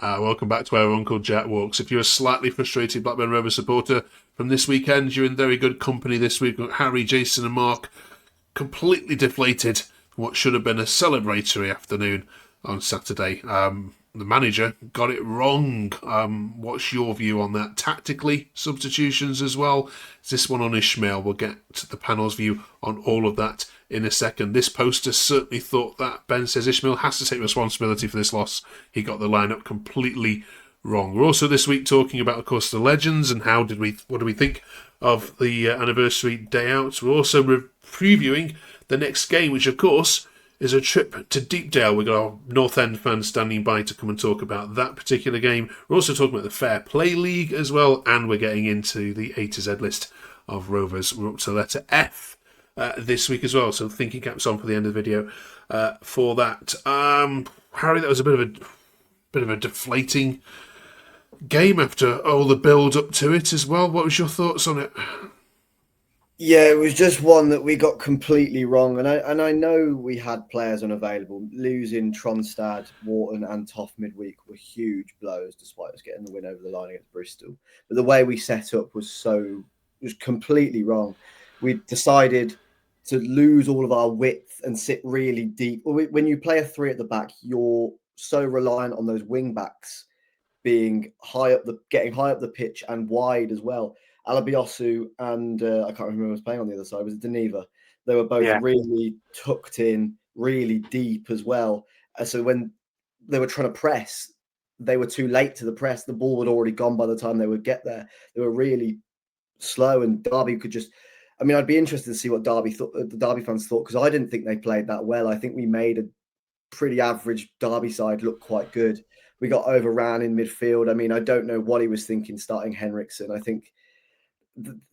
Welcome back to Where Uncle Jack Walks. If you're a slightly frustrated Blackburn Rovers supporter from this weekend, you're in very good company this week. Harry, Jason and Mark completely deflated from what should have been a celebratory afternoon on Saturday. The manager got it wrong. What's your view on that? Tactically, substitutions as well. Is this one on Ishmael? We'll get to the panel's view on all of that in a second. This poster certainly thought that. Ben says Ishmael has to take responsibility for this loss. He got the lineup completely wrong. We're also this week talking about, of course, the legends and what do we think of the anniversary day out. We're also previewing the next game, which, of course, is a trip to Deepdale. We've got our North End fans standing by to come and talk about that particular game. We're also talking about the Fair Play League as well, and we're getting into the A to Z list of Rovers. We're up to letter F this week as well, so thinking caps on for the end of the video for that. Harry, that was a bit of a deflating game after all the build up to it as well. What was your thoughts on it? Yeah, it was just one that we got completely wrong, and I know we had players unavailable. Losing Tronstad, Wharton, and Toff midweek were huge blows, despite us getting the win over the line against Bristol. But the way we set up was completely wrong. We decided to lose all of our width and sit really deep. When you play a three at the back, you're so reliant on those wing backs being getting high up the pitch and wide as well. Alabiosu and I can't remember who was playing on the other side. Was it Deneva? They were both really tucked in, really deep as well. So when they were trying to press, they were too late to the press. The ball had already gone by the time they would get there. They were really slow, and Derby could just. I mean, I'd be interested to see what the Derby fans thought, because I didn't think they played that well. I think we made a pretty average Derby side look quite good. We got overran in midfield. I mean, I don't know what he was thinking starting Henriksen. I think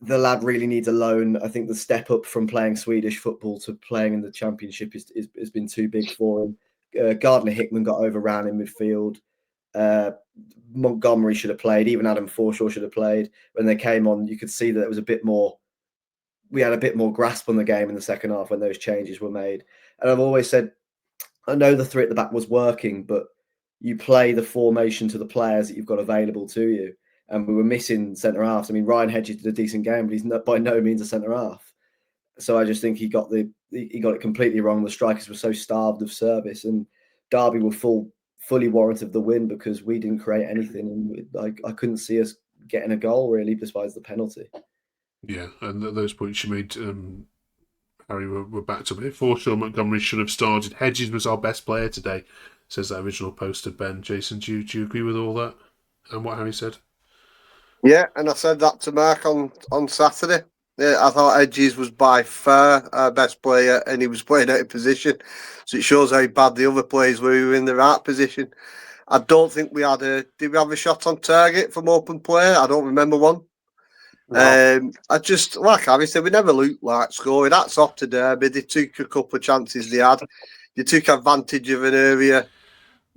the lad really needs a loan. I think the step up from playing Swedish football to playing in the Championship has been too big for him. Gardner Hickman got overran in midfield. Montgomery should have played. Even Adam Forshaw should have played. When they came on, you could see that it was a bit more. We had a bit more grasp on the game in the second half when those changes were made. And I've always said, I know the three at the back was working, but you play the formation to the players that you've got available to you. And we were missing centre halves. I mean, Ryan Hedges did a decent game, but he's by no means a centre half. So I just think he got it completely wrong. The strikers were so starved of service, and Derby were fully warranted the win because we didn't create anything, and I couldn't see us getting a goal really, despite the penalty. Yeah, and those points you made, Harry, were backed up. Forshaw, Montgomery should have started. Hedges was our best player today, says that original poster. Ben, Jason, do you agree with all that and what Harry said? Yeah, and I said that to Mark on Saturday. Yeah, I thought Hedges was by far our best player, and he was playing out of position. So it shows how bad the other players were who were in the right position. I don't think we had did we have a shot on target from open play? I don't remember one. No. I just, like Harry said, we never looked like scoring. That's off to Derby. They took a couple of chances they had. They took advantage of an area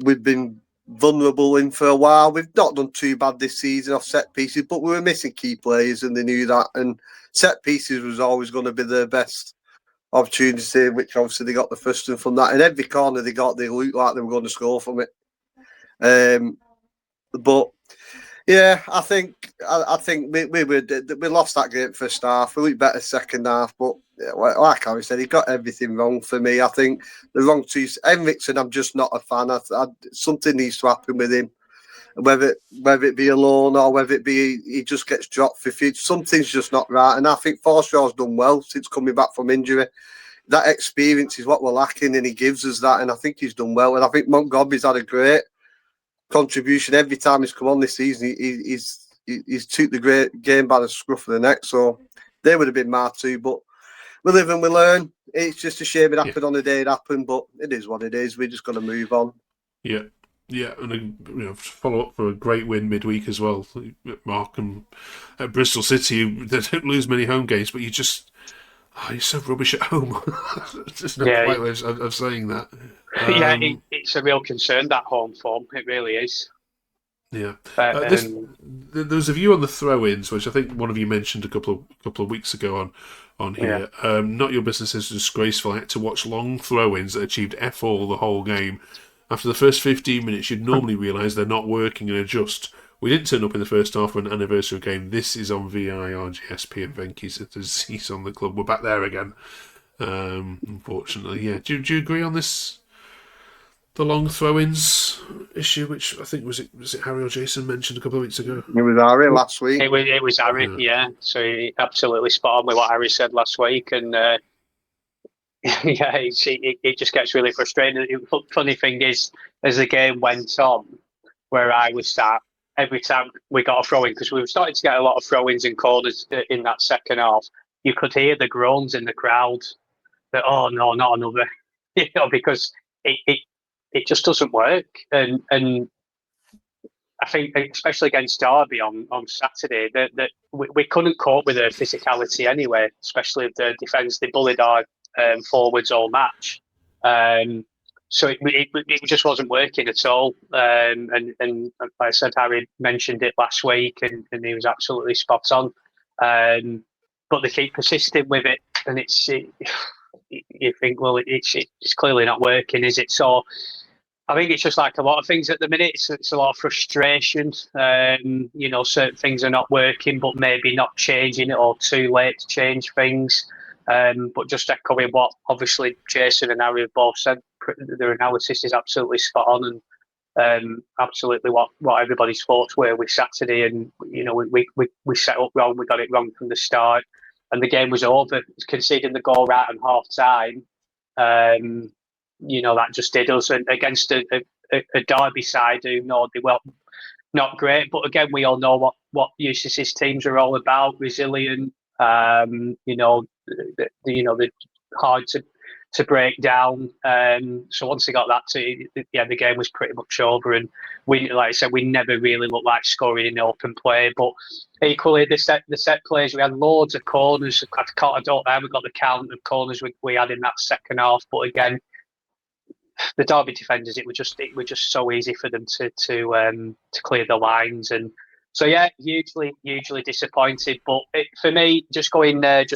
we've been vulnerable in for a while. We've not done too bad this season off set pieces, but we were missing key players and they knew that. And set pieces was always going to be their best opportunity, which obviously they got the first one from that. And every corner they got, they looked like they were going to score from it. But yeah, I think we lost that game first half. We looked better second half, but like Harry said, he got everything wrong for me. I think the wrong choice. Henriksen, I'm just not a fan. Something needs to happen with him, whether it be a loan or whether it be he just gets dropped for future. Something's just not right. And I think Forshaw's done well since coming back from injury. That experience is what we're lacking, and he gives us that. And I think he's done well. And I think Montgomery's had a great contribution every time he's come on this season. He's took the great game by the scruff of the neck. So they would have been my two, but we live and we learn. It's just a shame it happened on the day it happened, but it is what it is. We're just going to move on. Yeah, and follow up for a great win midweek as well. Mark and at Bristol City, they don't lose many home games, but you're so rubbish at home. There's no quite way of saying that. It's a real concern, that home form. It really is. Yeah. There's a view on the throw-ins, which I think one of you mentioned a couple of weeks ago on here. Yeah. Not Your Business is disgraceful. I had to watch long throw-ins that achieved F all the whole game. after the first 15 minutes, you'd normally realise they're not working and adjust. We didn't turn up in the first half of an anniversary game. This is on VIR, GSP, and Venky's disease on the club. We're back there again, unfortunately. Yeah, do you agree on this? The long throw-ins issue, which I think was it Harry or Jason mentioned a couple of weeks ago. It was Harry last week. It was Harry, yeah. So he absolutely spot on with what Harry said last week, and it just gets really frustrating. The funny thing is, as the game went on, where I was sat, every time we got a throw-in, because we were starting to get a lot of throw-ins and corners in that second half, you could hear the groans in the crowd that, oh no, not another, because it just doesn't work. And I think, especially against Derby on Saturday, that we couldn't cope with their physicality anyway, especially the defence. They bullied our forwards all match. So it just wasn't working at all. And like I said, Harry mentioned it last week, and he was absolutely spot on. But they keep persisting with it, and you think, well, it's clearly not working, is it? So I think it's just like a lot of things at the minute. It's a lot of frustration. Certain things are not working, but maybe not changing it, or too late to change things. But just echoing what obviously Jason and Harry have both said, their analysis is absolutely spot on, and absolutely what everybody's thoughts were with Saturday. And we set up wrong, we got it wrong from the start, and the game was over. Conceding the goal right on half time, that just did us. And against a Derby side who they were not great, but again, we all know what UCC's teams are all about: resilient. They're hard to break down. So once they got that the game was pretty much over. And we, like I said, we never really looked like scoring in open play. But equally, the set plays, we had loads of corners. I haven't got the count of corners we had in that second half. But again, the Derby defenders, it was just so easy for them to clear the lines. And so yeah, hugely disappointed. But for me, just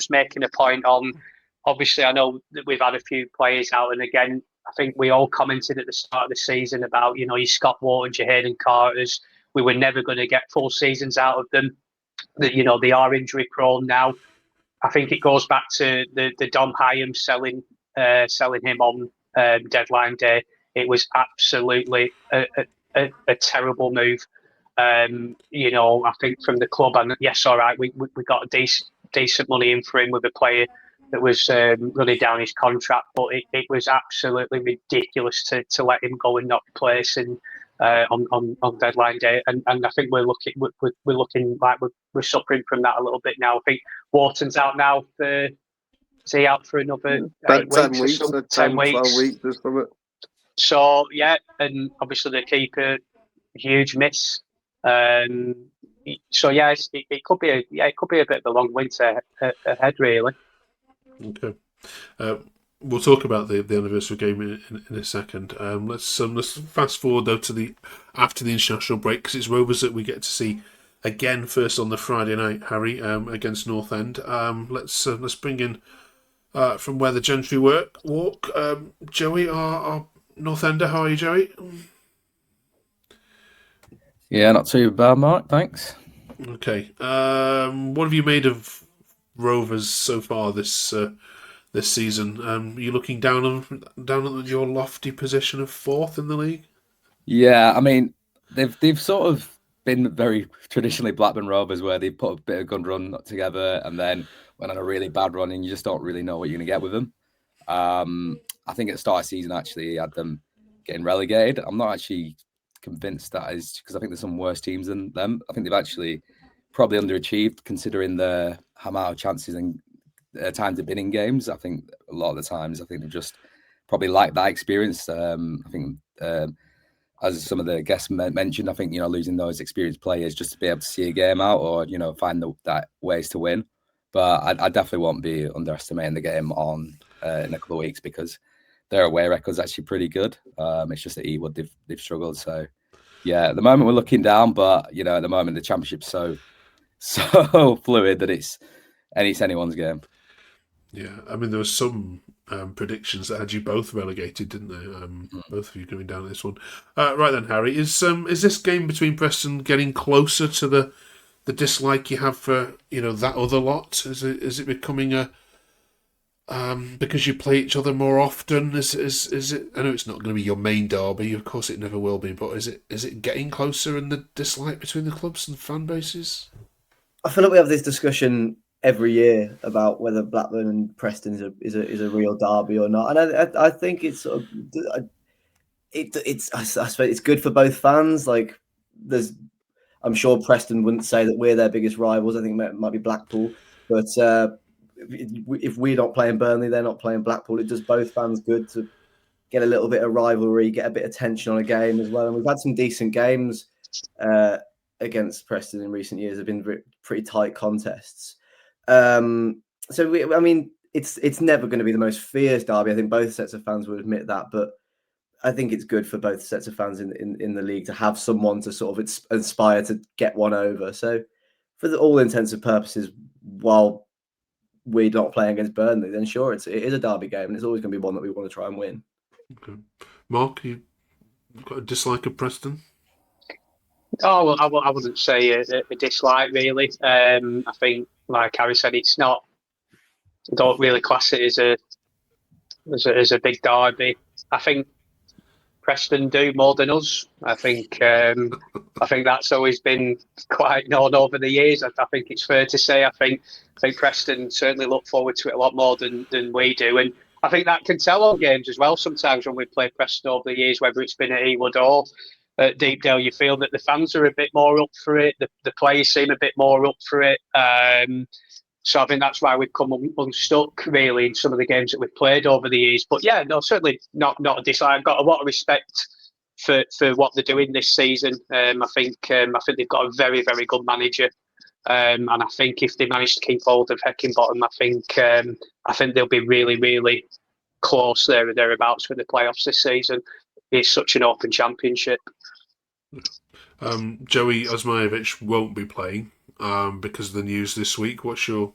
making a point on. Obviously, I know that we've had a few players out, and again, I think we all commented at the start of the season about your Scott Whartons, your Hayden Carters. We were never going to get full seasons out of them. That they are injury prone now. I think it goes back to the Dom Hyam selling him on deadline day. It was absolutely a terrible move. I think from the club, and yes, all right, we got decent money in for him with a player that was running down his contract, but it was absolutely ridiculous to let him go and not replace him on deadline day. And I think we're looking like we're suffering from that a little bit now. I think Wharton's out now. Is he out for another 8 weeks? 10 weeks. 12 weeks or something. So yeah, and obviously the keeper, huge miss. So yeah, it could be a bit of a long winter ahead, really. Okay, we'll talk about the anniversary game in a second. Let's fast forward though to after the international break, because it's Rovers that we get to see again first on the Friday night, Harry, against North End. Let's bring in from where the gentry walk. Joey, our North Ender. How are you, Joey? Yeah, not too bad, Mark. Thanks. Okay. What have you made of Rovers so far this season? Are you looking down on your lofty position of fourth in the league? Yeah, I mean they've sort of been very traditionally Blackburn Rovers, where they put a bit of good run together and then went on a really bad run, and you just don't really know what you're going to get with them. I think at the start of the season, actually, had them getting relegated. I'm not actually convinced that is, because I think there's some worse teams than them. I think they've actually probably underachieved considering the amount of chances and times they've been in games. I think a lot of the times, I think they've just probably lacked that experience. I think as some of the guests mentioned, I think, losing those experienced players just to be able to see a game out or, find that ways to win. But I definitely won't be underestimating the game on in a couple of weeks, because their away record's actually pretty good. It's just at Ewood they've struggled. So, yeah, at the moment we're looking down, but, at the moment the championship's so fluid that it's anyone's game. Yeah, I mean, there was some predictions that had you both relegated, didn't they? Both of you going down this one. Right then, Harry, is this game between Preston getting closer to the dislike you have for that other lot? Is it becoming a because you play each other more often? Is it? I know it's not going to be your main derby, of course it never will be, but is it getting closer in the dislike between the clubs and fan bases? I feel like we have this discussion every year about whether Blackburn and Preston is a real derby or not, and I think it's sort of I suppose it's good for both fans. Like I'm sure Preston wouldn't say that we're their biggest rivals. I think it might be Blackpool, but if we're not playing Burnley, they're not playing Blackpool. It does both fans good to get a little bit of rivalry, get a bit of tension on a game as well. And we've had some decent games against Preston in recent years. Have been pretty tight contests. So it's never going to be the most fierce derby. I think both sets of fans would admit that, but I think it's good for both sets of fans in the league to have someone to sort of aspire to get one over. So for all intents and purposes, while we're not playing against Burnley, then sure, it is a derby game, and it's always going to be one that we want to try and win. Okay. Mark, you've got a dislike of Preston? Oh, well, I wouldn't say a dislike, really. I think, like Harry said, it's not. I don't really class it as a big derby. I think Preston do more than us. I think that's always been quite known over the years. I think it's fair to say. I think Preston certainly look forward to it a lot more than we do, and I think that can tell on games as well. Sometimes when we've played Preston over the years, whether it's been at Ewood or at Deepdale, you feel that the fans are a bit more up for it. The players seem a bit more up for it. So I think that's why we've come unstuck, really, in some of the games that we've played over the years. But yeah, no, certainly not a dislike. I've got a lot of respect for what they're doing this season. I think they've got a very, very good manager. And I think if they manage to keep hold of Heckingbottom, I think they'll be really, really close there or thereabouts for the playoffs this season. It's such an open championship. Joey Osmajevic won't be playing because of the news this week. What's your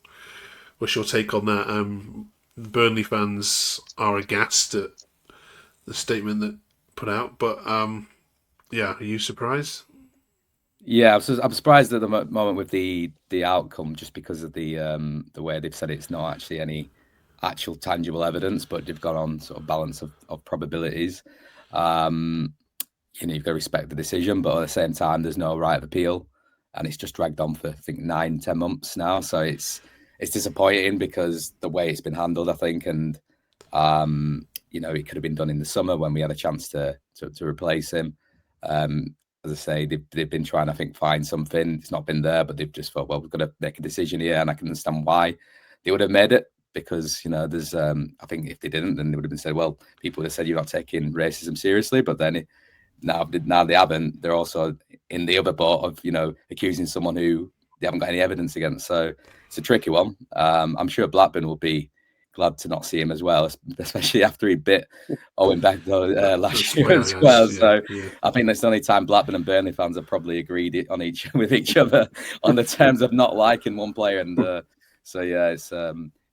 take on that? Burnley fans are aghast at the statement that put out, but are you surprised? Yeah, I'm surprised at the moment with the outcome, just because of the way they've said it's not actually any actual tangible evidence, but they've gone on sort of balance of probabilities. You've got to respect the decision, but at the same time, there's no right of appeal, and it's just dragged on for I think 9-10 months now. So it's disappointing because the way it's been handled, I think, and it could have been done in the summer when we had a chance to replace him. As I say, they've been trying, I think, find something. It's not been there, but they've just thought, well, we've got to make a decision here, and I can understand why they would have made it, because there's I think if they didn't, then they would have been said, well, people would have said you're not taking racism seriously, but then now they haven't. They're also in the other boat of accusing someone who they haven't got any evidence against. So it's a tricky one. I'm sure Blackburn will be glad to not see him as well, especially after he bit Owen Beck last year as well. So I think that's the only time Blackburn and Burnley fans have probably agreed with each other on the terms of not liking one player. And it's I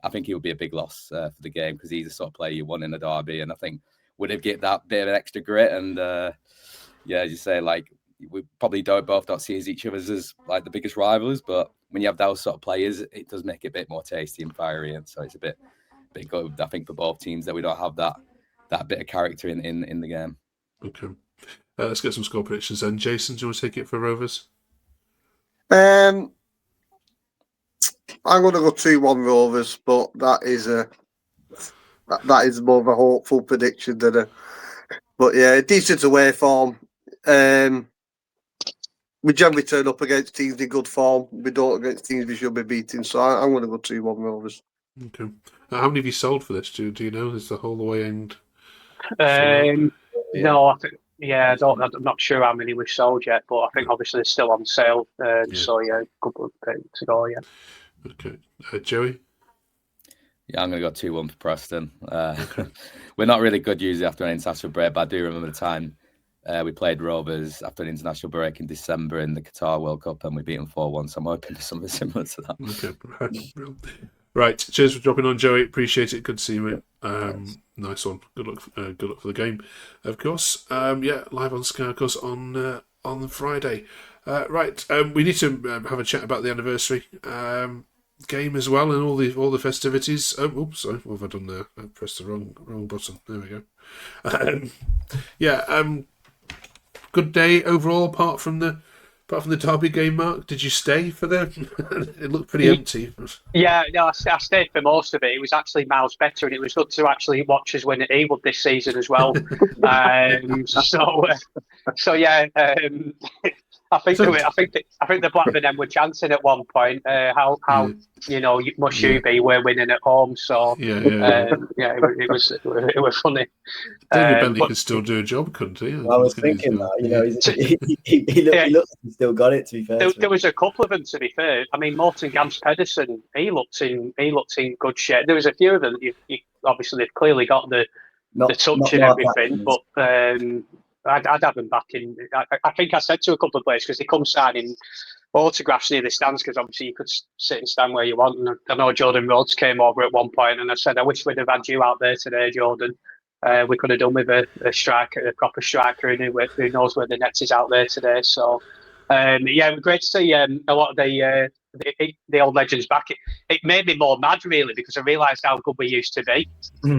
think he'll be a big loss for the game, because he's the sort of player you want in a derby, and I think would have get that bit of extra grit. And as you say, like, we probably don't see each other as like the biggest rivals, but when you have those sort of players, it does make it a bit more tasty and fiery, and so it's a bit good, I think, for both teams that we don't have that bit of character in the game. Okay, let's get some score predictions then. Jason, do you want to take it for Rovers? I'm going to go 2-1 Rovers, but that is more of a hopeful prediction than a. But yeah, decent away form. We generally turn up against teams in good form. We don't against teams we should be beating. So I'm going to go 2-1 Rovers. Okay. How many have you sold for this? Do you know? Is the whole way end? No, I think. Yeah, I'm not sure how many we've sold yet, but I think obviously they're still on sale. So yeah, a couple of to go. Yeah. Okay, Joey. Yeah, I'm going to go 2-1 for Preston. We're not really good usually after an international break, but I do remember the time we played Rovers after an international break in December in the Qatar World Cup, and we beat them 4-1. So I'm hoping for something similar to that. Okay, right. Right, cheers for dropping on, Joey. Appreciate it. Good to see you, mate. Nice one. Good luck. Good luck for the game, of course. Live on Sky, of course, on Friday. Right, we need to have a chat about the anniversary game as well, and all the festivities. Oops, sorry, what have I done there? I pressed the wrong button. There we go. Good day overall, apart from the Derby game, Mark. Did you stay for the? It looked pretty empty. Yeah, no, I stayed for most of it. It was actually miles better, and it was good to actually watch us win at Ewood this season as well. I think the Blackburn then were chancing at one point. How must you be? We're winning at home, so it was funny. David Bentley could still do a job, couldn't he? I was thinking that, he looks like he's still got it. To be fair, there was a couple of them. To be fair, I mean, Morton Gams Pedersen, he looked in good shape. There was a few of them. You obviously they've clearly got the touch and everything, but I'd have them back in. I think I said to a couple of players because they come signing autographs near the stands because obviously you could sit and stand where you want. And I know Jordan Rhodes came over at one point, and I said, I wish we'd have had you out there today, Jordan. We could have done with a striker, a proper striker, and who knows where the net is out there today. So, great to see a lot of the old legends back. It made me more mad, really, because I realised how good we used to be.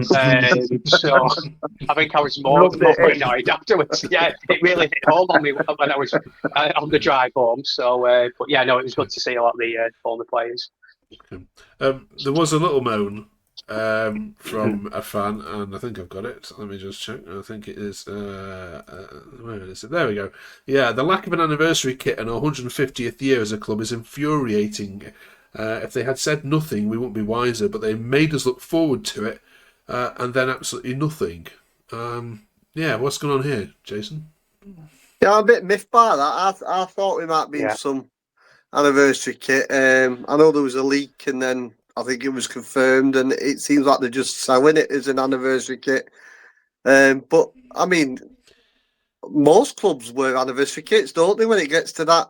So I think I was more annoyed afterwards. Yeah, it really hit home on me when I was on the drive home. So, it was good to see a lot of the former players. Okay. There was a little moan from a fan, and I think I've got it. Let me just check. I think it is. Where is it? There we go. Yeah, the lack of an anniversary kit in our 150th year as a club is infuriating. If they had said nothing, we wouldn't be wiser, but they made us look forward to it, and then absolutely nothing. What's going on here, Jason? Yeah, I'm a bit miffed by that. I thought we might be in some anniversary kit. I know there was a leak, and then I think it was confirmed, and it seems like they're just selling it as an anniversary kit. But I mean, most clubs wear anniversary kits, don't they? When it gets to that,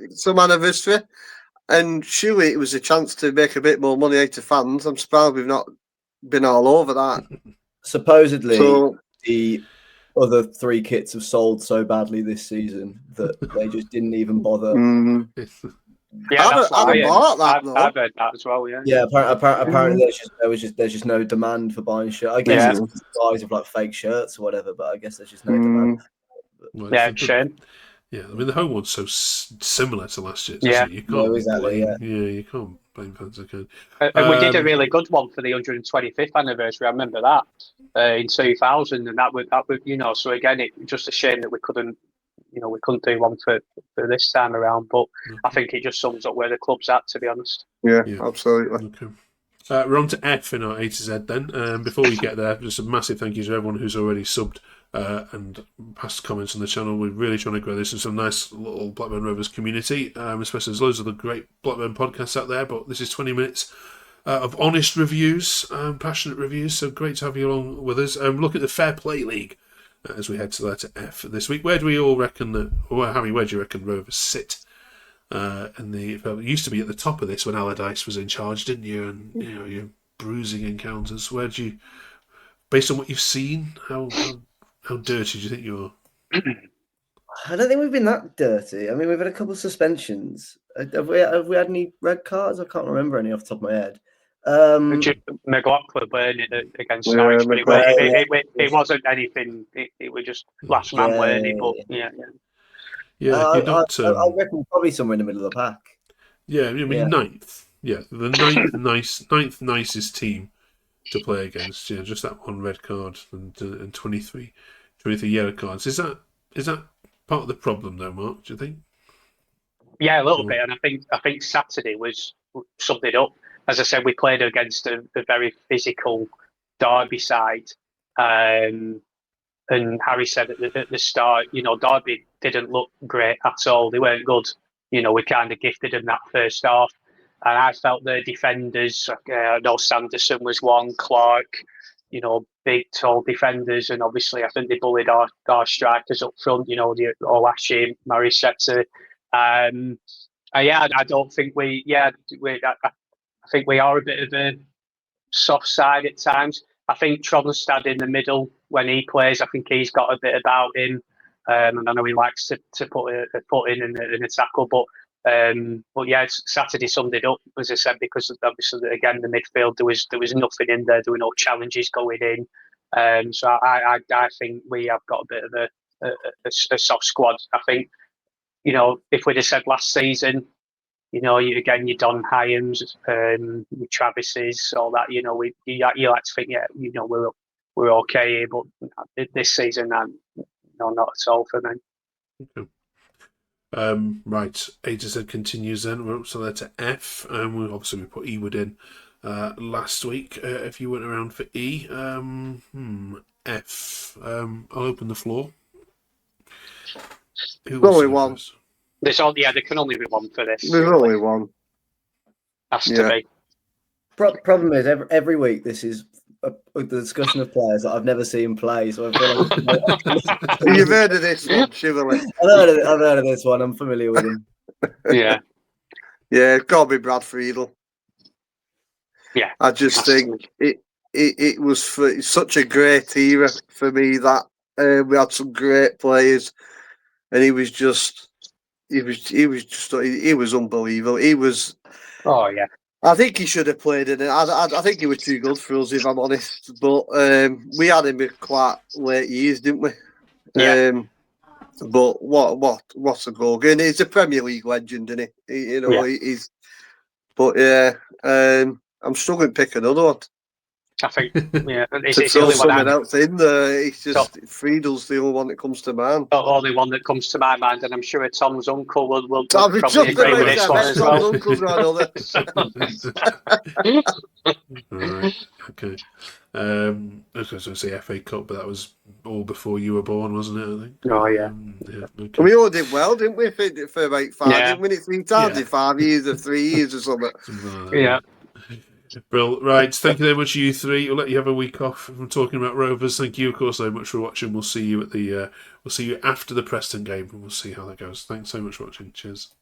some anniversary, and surely it was a chance to make a bit more money out of fans. I'm surprised we've not been all over that. Supposedly, the other 3 kits have sold so badly this season that they just didn't even bother. Yeah, I've heard that as well. Yeah. Yeah, apparently there's just no demand for buying shirts. I guess it's guys with like fake shirts or whatever, but I guess there's just no demand. Shame. Yeah, I mean the home one's so similar to last year's. Yeah, you can't exactly. you can't blame fans again. And we did a really good one for the 125th anniversary. I remember that in 2000, and that would So again, it's just a shame that we couldn't do one for this time around, but I think it just sums up where the club's at, to be honest. Yeah. Absolutely. Okay. We're on to F in our A to Z then. Before we get there, just a massive thank you to everyone who's already subbed and passed comments on the channel. We're really trying to grow this in some nice little Blackburn Rovers community, especially there's loads of the great Blackburn podcasts out there, but this is 20 minutes of honest reviews, passionate reviews, so great to have you along with us. Look at the Fair Play League as we head to letter F this week. Where do we all reckon Harry, where do you reckon Rovers sit? It used to be at the top of this when Allardyce was in charge, didn't you? And your bruising encounters. Where do you, based on what you've seen, how dirty do you think you're? I don't think we've been that dirty. I mean, we've had a couple of suspensions. Have we had any red cards? I can't remember any off the top of my head. McLaughlin weren't it against Norwich, but it wasn't anything. It was just last man, weren't it? But I reckon probably somewhere in the middle of the pack. Yeah, I mean ninth. Yeah, the ninth nicest team to play against. Yeah, just that one red card and 23 yellow cards. Is that part of the problem though, Mark? Do you think? Yeah, a little bit, and I think Saturday summed it up. As I said, we played against a very physical Derby side, and Harry said at the start, Derby didn't look great at all. They weren't good. We kind of gifted them that first half, and I felt the defenders. I know Sanderson was one, Clark, big tall defenders, and obviously I think they bullied our strikers up front. Olashi, Marisetto. I don't think I I think we are a bit of a soft side at times. I think Tronstad in the middle, when he plays, I think he's got a bit about him. And I know he likes to put a foot in and a tackle, but yeah, Saturday summed it up, as I said, because obviously again the midfield there was nothing in there. There were no challenges going in. So I think we have got a bit of a soft squad. I think, you know, if we'd have said last season, you know, your Don Hyams, your Travis's, all that, you know, you like to think, yeah, you know, we're okay here, but this season, no, not at all for me. Okay. Right, A to Z continues then. We're up to letter F. We put Ewood in last week. If you went around for E, F. I'll open the floor. Who wants Only to go one. first? There can only be one for this. There's only one. Has to be. Problem is, every week this is a discussion of players that I've never seen play. So I feel like You've heard of this one, surely. I've heard of this one. I'm familiar with him. Yeah. Yeah, it's got to be Brad Friedel. Yeah. I just think it was such a great era for me that we had some great players, and he was unbelievable. He was. Oh yeah. I think he should have played in it. I think he was too good for us, if I'm honest. But we had him in quite late years, didn't we? Yeah. But what's a goal? And he's a Premier League legend, isn't he? You know, he's. But yeah, I'm struggling to pick another one. I think, yeah, to throw someone else in there, it's just Friedel's the only one that comes to mind. The only one that comes to my mind, and I'm sure Tom's uncle will Tom's probably agree with this one as well. Uncle's got another. Right. Okay. I was going to say FA Cup, but that was all before you were born, wasn't it? I think. Oh yeah. Yeah. Okay. We all did well, didn't we? For about 5, didn't we? 3 times in 5 years or 3 years or something. Something like that, Yeah. Brilliant. Right, thank you very much, you three. We'll let you have a week off from talking about Rovers. Thank you, of course, so much for watching. We'll see you at we'll see you after the Preston game, and we'll see how that goes. Thanks so much for watching. Cheers.